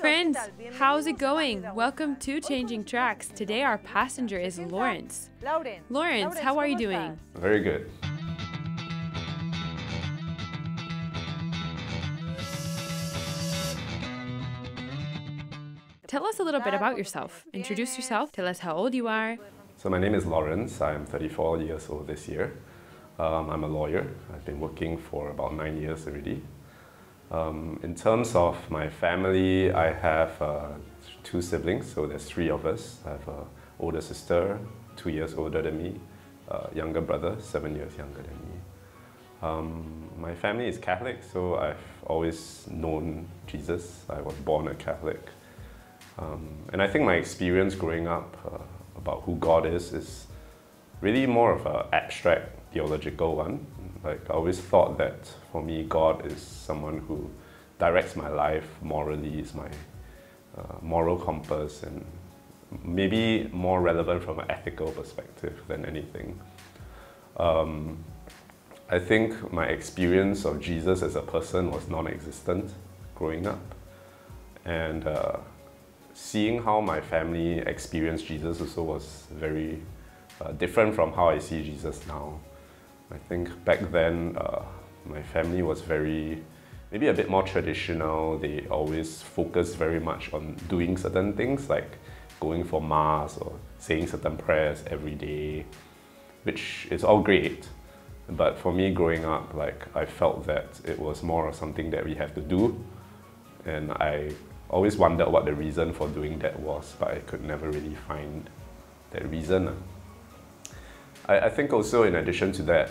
friends, how's it going? Welcome to Changing Tracks. Today our passenger is Lawrence. Lawrence, how are you doing? Very good. Tell us a little bit about yourself. Introduce yourself, tell us how old you are. So my name is Lawrence. I'm 34 years old this year. I'm a lawyer. I've been working for about 9 years already. In terms of my family, I have 2 siblings, so there's 3 of us. I have an older sister, 2 years older than me, a younger brother, 7 years younger than me. My family is Catholic, so I've always known Jesus. I was born a Catholic. And I think my experience growing up about who God is really more of an abstract theological one. Like, I always thought that for me, God is someone who directs my life morally, is my moral compass, and maybe more relevant from an ethical perspective than anything. I think my experience of Jesus as a person was non-existent growing up. And seeing how my family experienced Jesus also was very different from how I see Jesus now. I think back then my family was maybe a bit more traditional. They always focused very much on doing certain things like going for Mass or saying certain prayers every day, which is all great. But for me growing up, I felt that it was more of something that we have to do, and I always wondered what the reason for doing that was, but I could never really find that reason. I think also, in addition to that,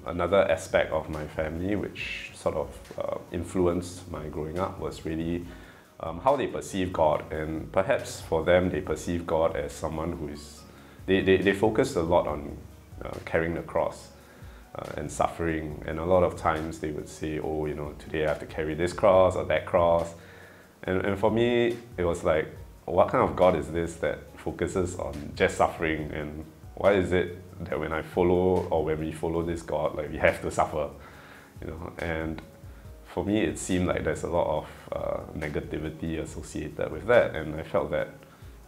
another aspect of my family which sort of influenced my growing up was really how they perceive God. And perhaps for them, they perceive God as someone who is... They focused a lot on carrying the cross and suffering. And a lot of times they would say, oh, today I have to carry this cross or that cross. And for me, it was like, what kind of God is this that focuses on just suffering? And why is it that when I follow, or when we follow this God, we have to suffer? And for me, it seemed like there's a lot of negativity associated with that. And I felt that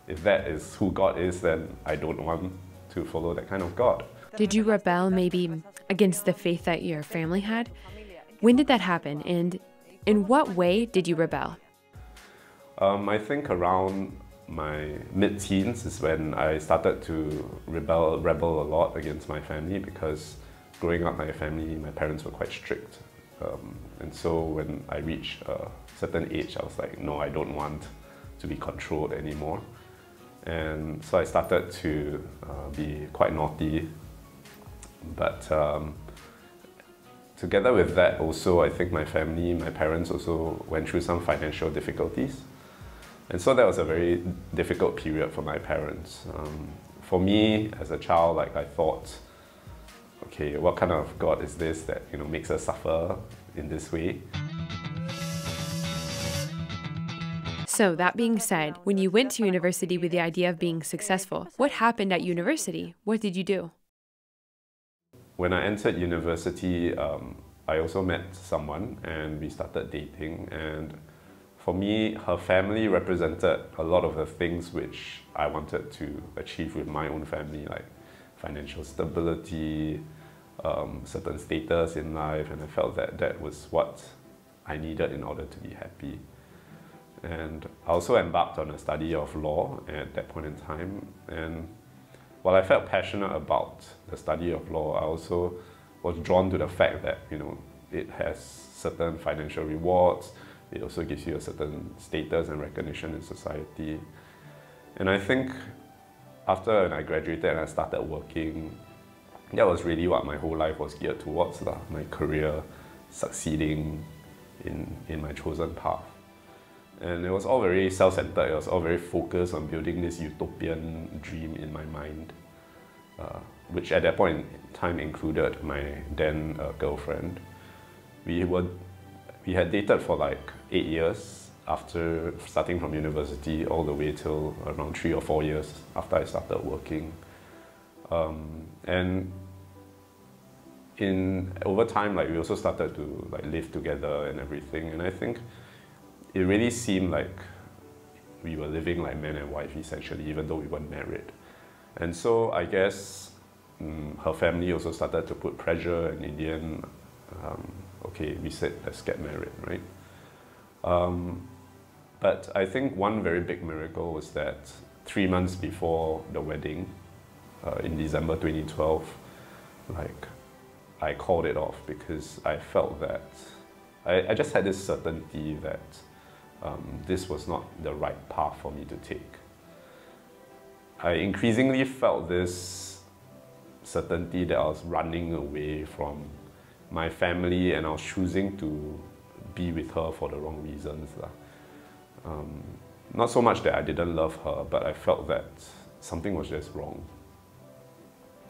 if that is who God is, then I don't want to follow that kind of God. Did you rebel maybe against the faith that your family had? When did that happen? And in what way did you rebel? I think around my mid-teens is when I started to rebel a lot against my family, because growing up my parents were quite strict. And so when I reached a certain age, I was like, no, I don't want to be controlled anymore. And so I started to be quite naughty. But together with that also, I think my parents also went through some financial difficulties. And so that was a very difficult period for my parents. For me, as a child, I thought, okay, what kind of God is this that makes us suffer in this way? So that being said, when you went to university with the idea of being successful, what happened at university? What did you do? When I entered university, I also met someone and we started dating. And for me, her family represented a lot of the things which I wanted to achieve with my own family, like financial stability, certain status in life, and I felt that that was what I needed in order to be happy. And I also embarked on a study of law at that point in time, and while I felt passionate about the study of law, I also was drawn to the fact that it has certain financial rewards. It also gives you a certain status and recognition in society. And I think after I graduated and I started working, that was really what my whole life was geared towards, my career, succeeding in my chosen path. And it was all very self-centered, it was all very focused on building this utopian dream in my mind, which at that point in time included my then girlfriend. We had dated for 8 years after starting from university, all the way till around 3 or 4 years after I started working. And over time, we also started to live together and everything. And I think it really seemed like we were living like man and wife essentially, even though we weren't married. And so I guess her family also started to put pressure, and in the end, okay, we said, let's get married, right? But I think one very big miracle was that 3 months before the wedding, in December 2012, like, I called it off because I felt that I just had this certainty that this was not the right path for me to take. I increasingly felt this certainty that I was running away from my family, and I was choosing to be with her for the wrong reasons. Not so much that I didn't love her, but I felt that something was just wrong.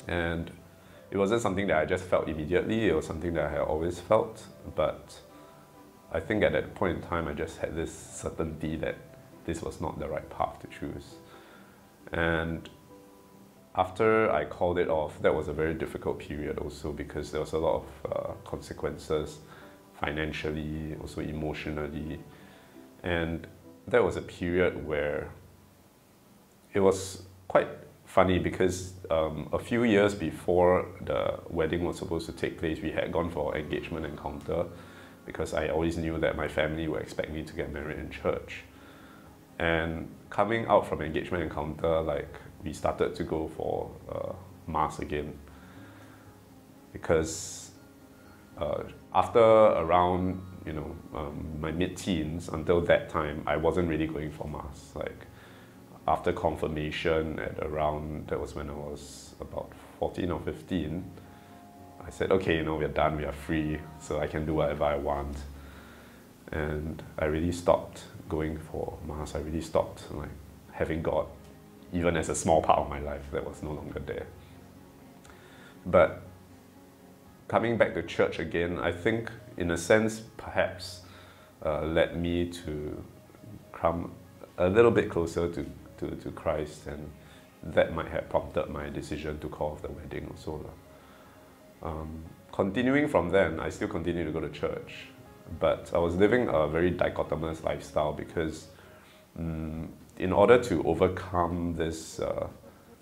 And it wasn't something that I just felt immediately, it was something that I had always felt, but I think at that point in time I just had this certainty that this was not the right path to choose. And after I called it off, that was a very difficult period also, because there was a lot of consequences financially, also emotionally. And that was a period where it was quite funny because a few years before the wedding was supposed to take place, we had gone for engagement encounter, because I always knew that my family would expect me to get married in church. And coming out from engagement encounter, like, we started to go for Mass again, because after around my mid-teens, until that time, I wasn't really going for Mass. Like, after confirmation at around, that was when I was about 14 or 15, I said, okay, we're done, we are free, so I can do whatever I want. And I really stopped going for Mass. I really stopped like having God, even as a small part of my life that was no longer there. But coming back to church again, I think in a sense perhaps led me to come a little bit closer to Christ, and that might have prompted my decision to call off the wedding also. Continuing from then, I still continued to go to church, but I was living a very dichotomous lifestyle because in order to overcome this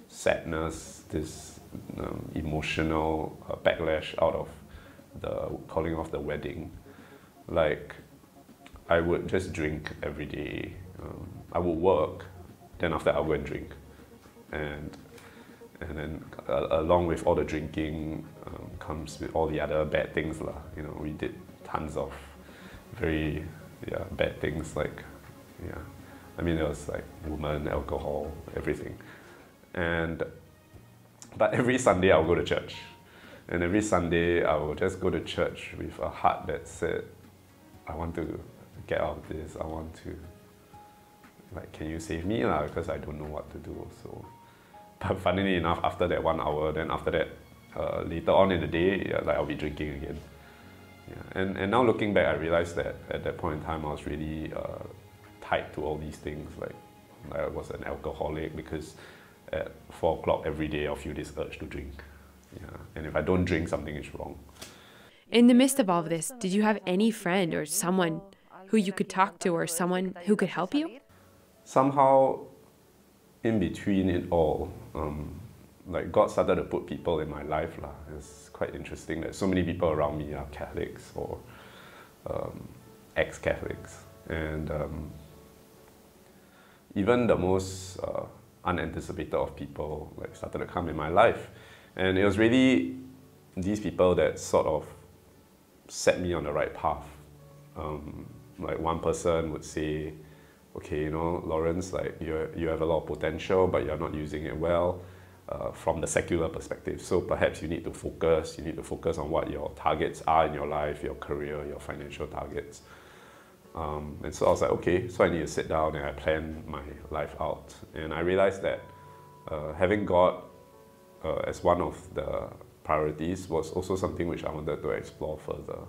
sadness, this emotional backlash out of the calling off the wedding, like, I would just drink every day. I would work, then after I would go and drink. And then along with all the drinking comes with all the other bad things. We did tons of very bad things, like, I mean, there was like women, alcohol, everything. But every Sunday I would go to church. And every Sunday I would just go to church with a heart that said, I want to get out of this, I want to, like, can you save me? Because I don't know what to do. So, but funnily enough, after that 1 hour, then after that, later on in the day, like, I'll be drinking again. And now looking back, I realized that at that point in time, I was really tied to all these things. Like, I was an alcoholic because at 4 o'clock every day, I'll feel this urge to drink. And if I don't drink, something is wrong. In the midst of all of this, did you have any friend or someone who you could talk to, or someone who could help you? Somehow, in between it all, like, God started to put people in my life. It's quite interesting that so many people around me are Catholics or ex-Catholics. And even the most unanticipated of people, like, started to come in my life. And it was really these people that sort of set me on the right path. Like, one person would say, okay, Lawrence, like, you have a lot of potential, but you're not using it well from the secular perspective. So perhaps you need to focus on what your targets are in your life, your career, your financial targets. And so I was like, okay, so I need to sit down and I plan my life out. And I realized that having God as one of the priorities was also something which I wanted to explore further.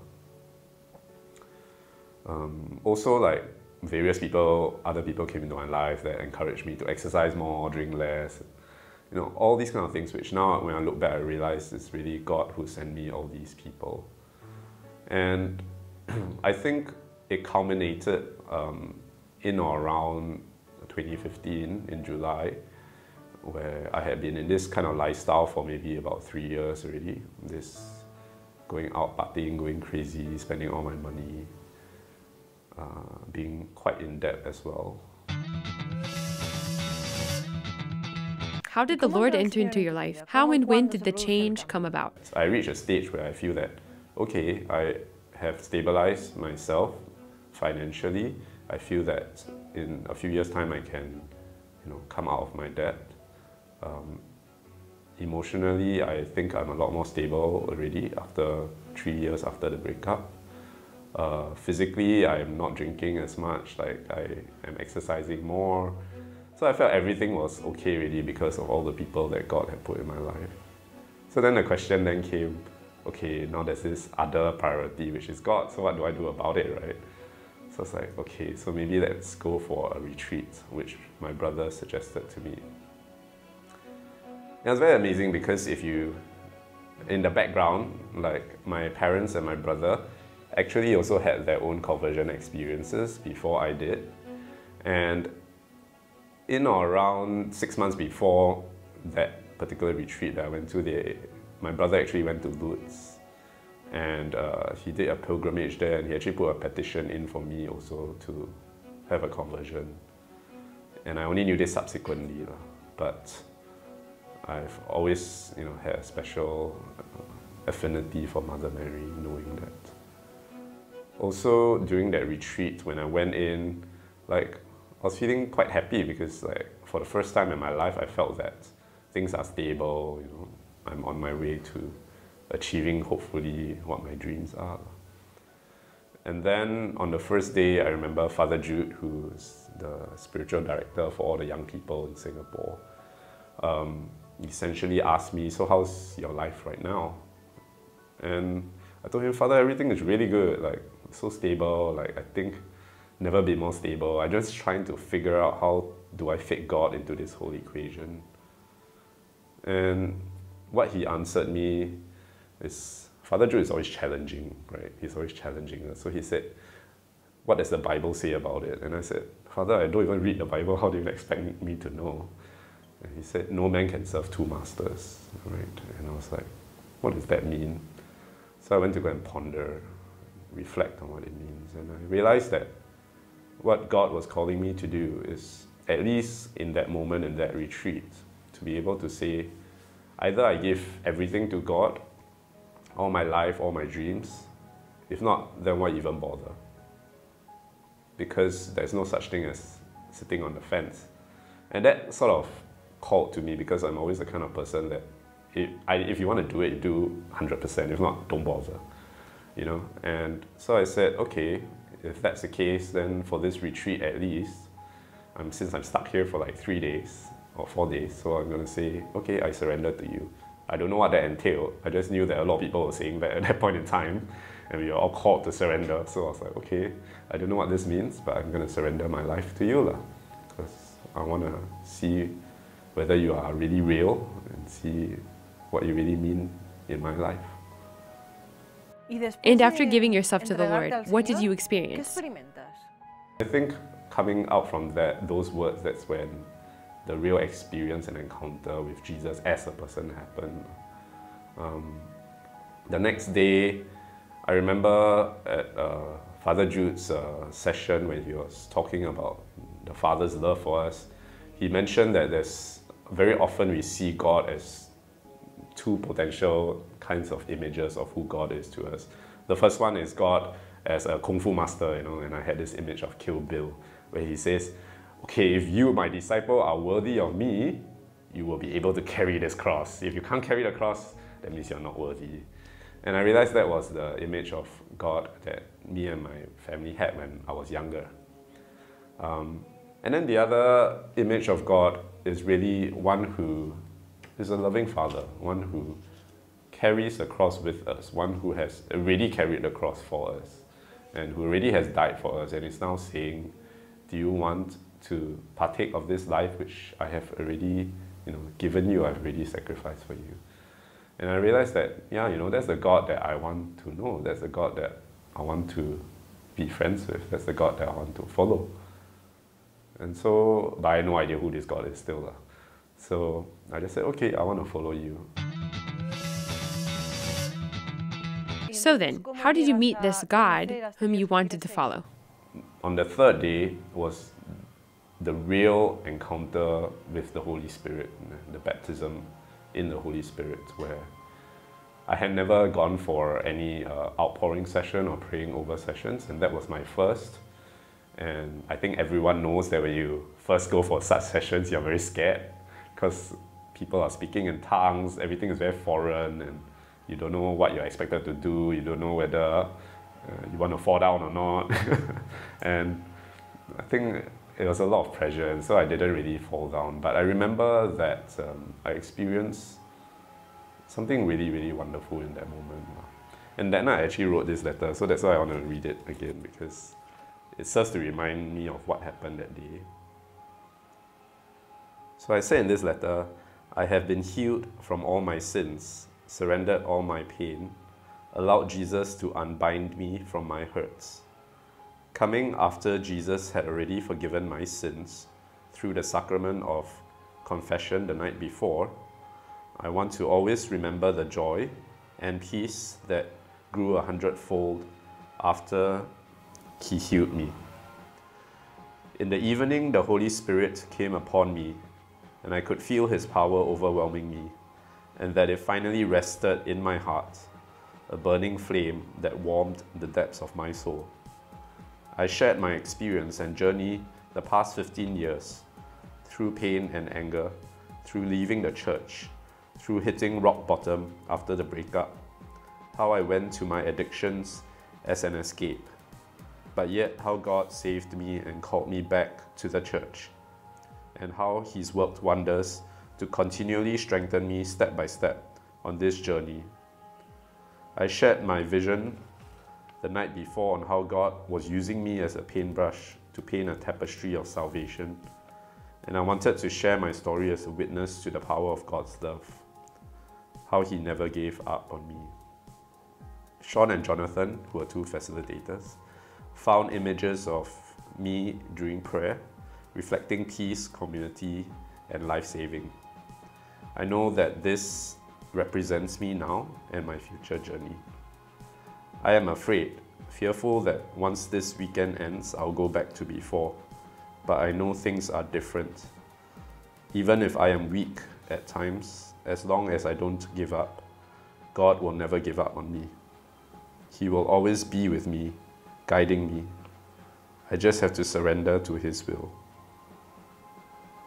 Also, like, various people, other people came into my life that encouraged me to exercise more, drink less, all these kind of things, which now when I look back, I realize it's really God who sent me all these people. And I think it culminated in or around 2015 in July, where I had been in this kind of lifestyle for maybe about 3 years already. This going out partying, going crazy, spending all my money, being quite in debt as well. How did the Lord enter into your life? How and when did the change come about? I reached a stage where I feel that, okay, I have stabilized myself financially. I feel that in a few years' time I can, come out of my debt. Emotionally, I think I'm a lot more stable already after 3 years after the breakup. Physically, I'm not drinking as much, like I am exercising more. So I felt everything was okay really because of all the people that God had put in my life. So then the question then came, okay, now there's this other priority, which is God, so what do I do about it, right? So it's like, okay, so maybe let's go for a retreat, which my brother suggested to me. It was very amazing because in the background, like my parents and my brother actually also had their own conversion experiences before I did. And in or around 6 months before that particular retreat that I went to, my brother actually went to Lourdes. And he did a pilgrimage there, and he actually put a petition in for me also to have a conversion. And I only knew this subsequently, but I've always had a special affinity for Mother Mary, knowing that. Also, during that retreat, when I went in, I was feeling quite happy because for the first time in my life, I felt that things are stable, I'm on my way to achieving hopefully what my dreams are. And then on the first day, I remember Father Jude, who's the spiritual director for all the young people in Singapore, essentially asked me, so how's your life right now? And I told him, Father, everything is really good, so stable, I think never been more stable. I'm just trying to figure out how do I fit God into this whole equation. And what he answered me is, Father Jude is always challenging, right? He's always challenging us. So he said, what does the Bible say about it? And I said, Father, I don't even read the Bible. How do you expect me to know? And he said, no man can serve two masters, right? And I was like, what does that mean? So I went to go and ponder, reflect on what it means. And I realized that what God was calling me to do is, at least in that moment, in that retreat, to be able to say, either I give everything to God, all my life, all my dreams. If not, then why even bother? Because there's no such thing as sitting on the fence. And that sort of called to me because I'm always the kind of person that if you want to do it, do 100%. If not, don't bother. And so I said, okay, if that's the case, then for this retreat at least, since I'm stuck here for 3 days or 4 days, so I'm going to say, okay, I surrender to you. I don't know what that entailed. I just knew that a lot of people were saying that at that point in time, and we were all called to surrender. So I was like, okay, I don't know what this means, but I'm going to surrender my life to you, because I want to see whether you are really real and see what you really mean in my life. And after giving yourself to the Lord, what did you experience? I think coming out from those words, that's when the real experience and encounter with Jesus as a person happened. The next day, I remember at Father Jude's session when he was talking about the Father's love for us, he mentioned that very often we see God as two potential kinds of images of who God is to us. The first one is God as a kung fu master, and I had this image of Kill Bill, where he says, okay, if you, my disciple, are worthy of me, you will be able to carry this cross. If you can't carry the cross, that means you're not worthy. And I realized that was the image of God that me and my family had when I was younger. And then the other image of God is really one who is a loving Father, one who carries the cross with us, one who has already carried the cross for us, and who already has died for us, and is now saying, do you want to partake of this life which I have already given you, I've already sacrificed for you. And I realized that, that's the God that I want to know, that's the God that I want to be friends with, that's the God that I want to follow. And so, but I had no idea who this God is still. So I just said, okay, I want to follow you. So then, how did you meet this God whom you wanted to follow? On the third day was the real encounter with the Holy Spirit, the baptism in the Holy Spirit, where I had never gone for any outpouring session or praying over sessions, and that was my first. And I think everyone knows that when you first go for such sessions, you're very scared because people are speaking in tongues, everything is very foreign, and you don't know what you're expected to do, you don't know whether you want to fall down or not. And I think it was a lot of pressure, and so I didn't really fall down. But I remember that I experienced something really, really wonderful in that moment. And that night I actually wrote this letter, so that's why I want to read it again, because it serves to remind me of what happened that day. So I said in this letter, I have been healed from all my sins, surrendered all my pain, allowed Jesus to unbind me from my hurts. Coming after Jesus had already forgiven my sins through the sacrament of confession the night before, I want to always remember the joy and peace that grew 100-fold after He healed me. In the evening, the Holy Spirit came upon me, and I could feel His power overwhelming me, and that it finally rested in my heart, a burning flame that warmed the depths of my soul. I shared my experience and journey the past 15 years, through pain and anger, through leaving the church, through hitting rock bottom after the breakup, how I went to my addictions as an escape, but yet how God saved me and called me back to the church, and how He's worked wonders to continually strengthen me step by step on this journey. I shared my vision the night before on how God was using me as a paintbrush to paint a tapestry of salvation, and I wanted to share my story as a witness to the power of God's love, how He never gave up on me. Sean and Jonathan, who are two facilitators, found images of me during prayer, reflecting peace, community, and life-saving. I know that this represents me now and my future journey. I am afraid, fearful that once this weekend ends, I'll go back to before, but I know things are different. Even if I am weak at times, as long as I don't give up, God will never give up on me. He will always be with me, guiding me. I just have to surrender to His will.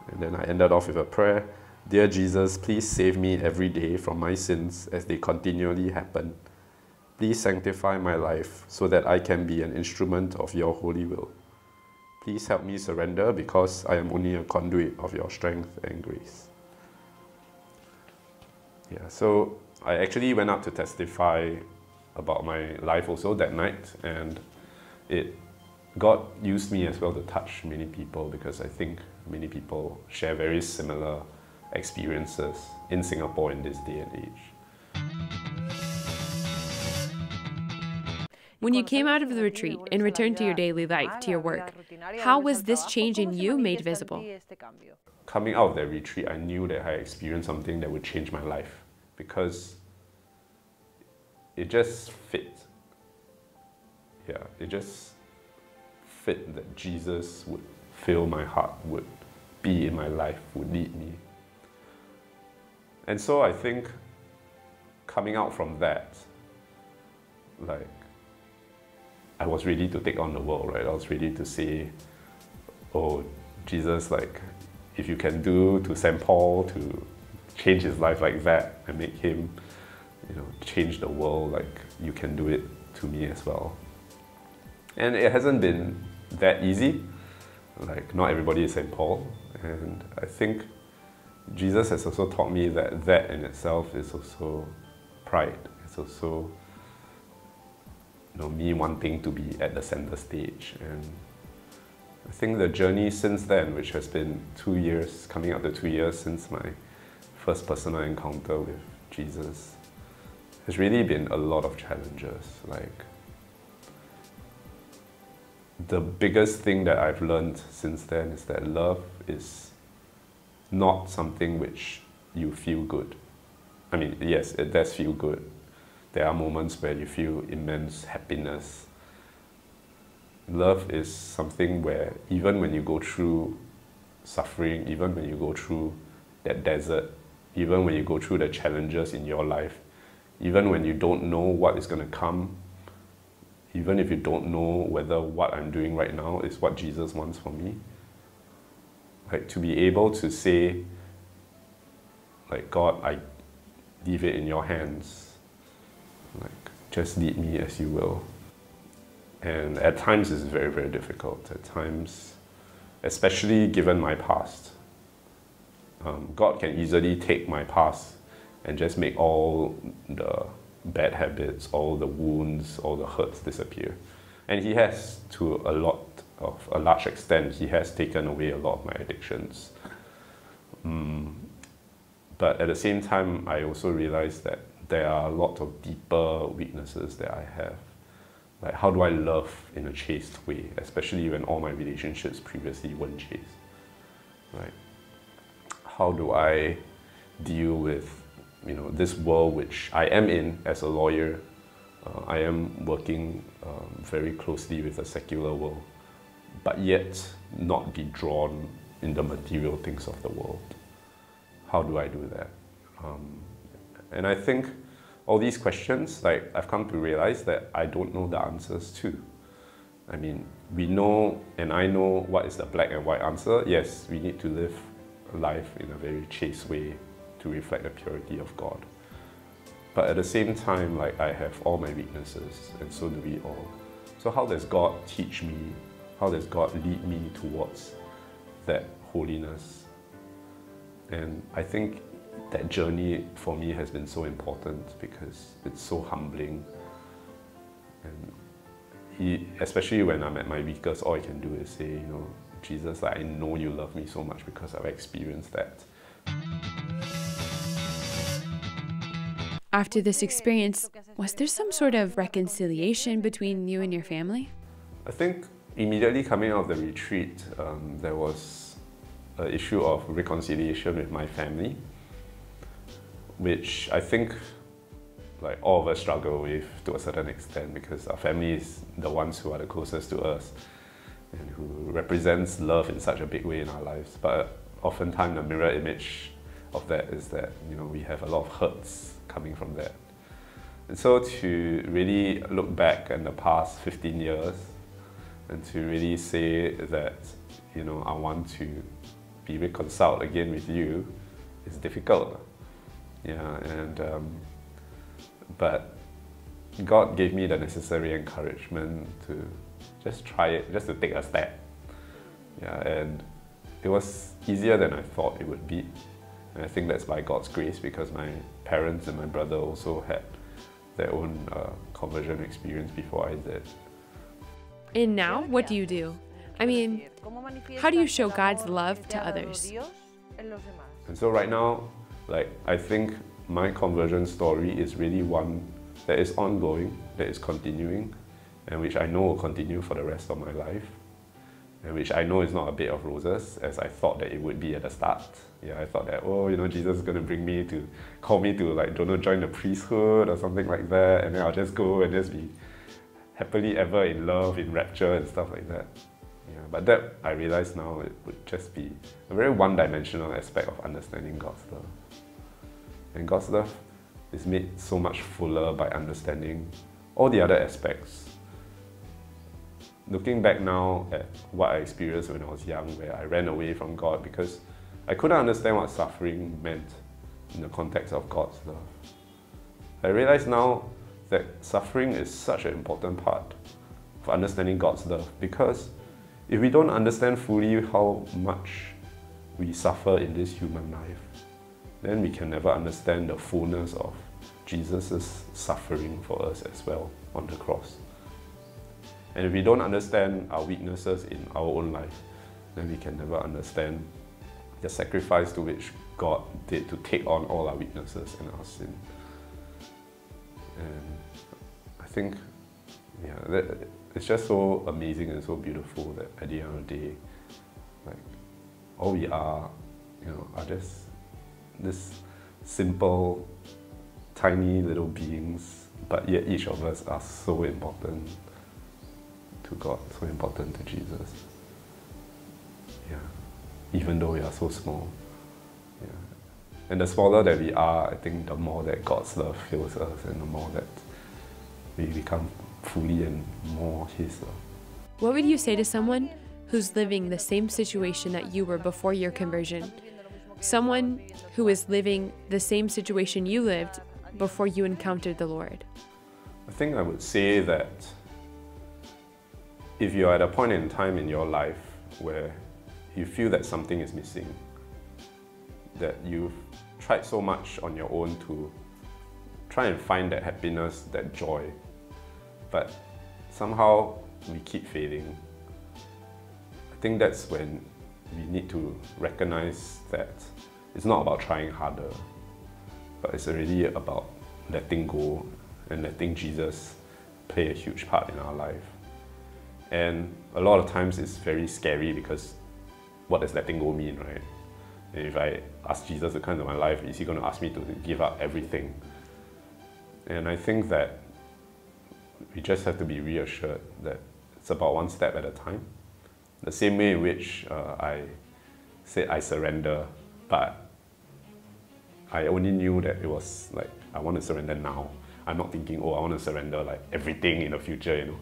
And then I ended off with a prayer. Dear Jesus, please save me every day from my sins as they continually happen. Please sanctify my life so that I can be an instrument of your holy will. Please help me surrender because I am only a conduit of your strength and grace. Yeah, so I actually went out to testify about my life also that night, and God used me as well to touch many people, because I think many people share very similar experiences in Singapore in this day and age. When you came out of the retreat and returned to your daily life, to your work, how was this change in you made visible? Coming out of that retreat, I knew that I experienced something that would change my life, because it just fit. Yeah, it just fit that Jesus would fill my heart, would be in my life, would lead me. And so I think coming out from that, like, I was ready to take on the world, right? I was ready to say, oh, Jesus, like, if you can do to St. Paul to change his life like that and make him, change the world, like, you can do it to me as well. And it hasn't been that easy. Like, not everybody is St. Paul. And I think Jesus has also taught me that that in itself is also pride. It's also me wanting to be at the center stage. And I think the journey since then, which has been 2 years, coming up to 2 years since my first personal encounter with Jesus, has really been a lot of challenges. Like, the biggest thing that I've learned since then is that love is not something which you feel good. I mean, yes, it does feel good. There are moments where you feel immense happiness. Love is something where even when you go through suffering, even when you go through that desert, even when you go through the challenges in your life, even when you don't know what is going to come, even if you don't know whether what I'm doing right now is what Jesus wants for me, like to be able to say, like, God, I leave it in your hands. Like, just lead me as you will. And at times it's very, very difficult. At times, especially given my past, God can easily take my past and just make all the bad habits, all the wounds, all the hurts disappear. And He has, to a large extent, He has taken away a lot of my addictions. But at the same time, I also realized that there are a lot of deeper weaknesses that I have. Like, how do I love in a chaste way, especially when all my relationships previously weren't chaste, right? How do I deal with, this world which I am in as a lawyer? I am working very closely with the secular world, but yet not be drawn in the material things of the world. How do I do that? And I think all these questions, like, I've come to realize that I don't know the answers to. I mean, we know, and I know what is the black and white answer. Yes, we need to live life in a very chaste way to reflect the purity of God. But at the same time, like, I have all my weaknesses, and so do we all. So how does God teach me? How does God lead me towards that holiness? And I think that journey for me has been so important because it's so humbling. And especially when I'm at my weakest, all I can do is say, Jesus, like, I know you love me so much because I've experienced that. After this experience, was there some sort of reconciliation between you and your family? I think immediately coming out of the retreat, there was an issue of reconciliation with my family, which I think, like, all of us struggle with to a certain extent because our family is the ones who are the closest to us and who represents love in such a big way in our lives. But oftentimes the mirror image of that is that, we have a lot of hurts coming from that. And so to really look back in the past 15 years and to really say that, I want to be reconciled again with you is difficult. Yeah, but God gave me the necessary encouragement to just try it, just to take a step. Yeah, and it was easier than I thought it would be. And I think that's by God's grace because my parents and my brother also had their own conversion experience before I did. And now, what do you do? I mean, how do you show God's love to others? And so right now, like, I think my conversion story is really one that is ongoing, that is continuing, and which I know will continue for the rest of my life, and which I know is not a bed of roses as I thought that it would be at the start. Yeah, I thought that, Jesus is going to call me to, like, join the priesthood or something like that, and then I'll just go and just be happily ever in love, in rapture and stuff like that. Yeah, but that, I realize now, it would just be a very one-dimensional aspect of understanding God's love. And God's love is made so much fuller by understanding all the other aspects. Looking back now at what I experienced when I was young, where I ran away from God because I couldn't understand what suffering meant in the context of God's love. I realize now that suffering is such an important part of understanding God's love because if we don't understand fully how much we suffer in this human life, then we can never understand the fullness of Jesus' suffering for us as well on the cross. And if we don't understand our weaknesses in our own life, then we can never understand the sacrifice to which God did to take on all our weaknesses and our sin. And I think, it's just so amazing and so beautiful that at the end of the day, like, all we are, are just this simple, tiny little beings, but yet each of us are so important to God, so important to Jesus. Yeah, even though we are so small. Yeah. And the smaller that we are, I think the more that God's love fills us and the more that we become fully and more His love. What would you say to someone who's living the same situation that you were before your conversion? Someone who is living the same situation you lived before you encountered the Lord? I think I would say that if you're at a point in time in your life where you feel that something is missing, that you've tried so much on your own to try and find that happiness, that joy, but somehow we keep failing, I think that's when we need to recognize that it's not about trying harder, but it's already about letting go and letting Jesus play a huge part in our life. And a lot of times it's very scary because what does letting go mean, right? And if I ask Jesus to come into my life, is He going to ask me to give up everything? And I think that we just have to be reassured that it's about one step at a time. The same way in which I said I surrender, but I only knew that it was like, I want to surrender now. I'm not thinking, oh, I want to surrender like everything in the future,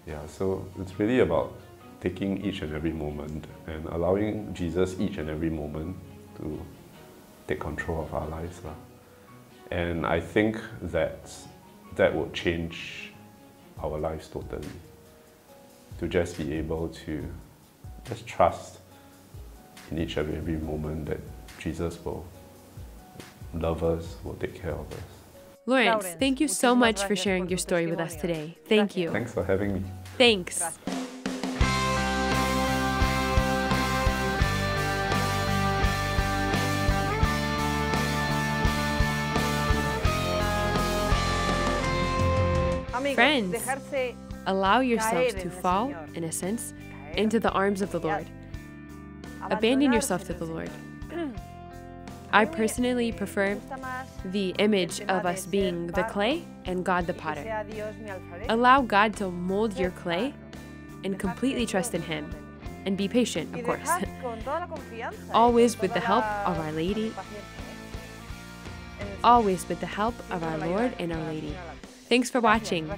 Yeah, so it's really about taking each and every moment and allowing Jesus each and every moment to take control of our lives. And I think that will change our lives totally. To just be able to just trust in each and every moment that Jesus will love us, will take care of us. Lawrence, thank you so much for sharing your story with us today. Thank you. Thanks for having me. Thanks. Friends, allow yourselves to fall, in a sense, into the arms of the Lord. Abandon yourself to the Lord. I personally prefer the image of us being the clay and God the potter. Allow God to mold your clay and completely trust in Him. And be patient, of course. Always with the help of Our Lady. Always with the help of our Lord and Our Lady. Thanks for watching.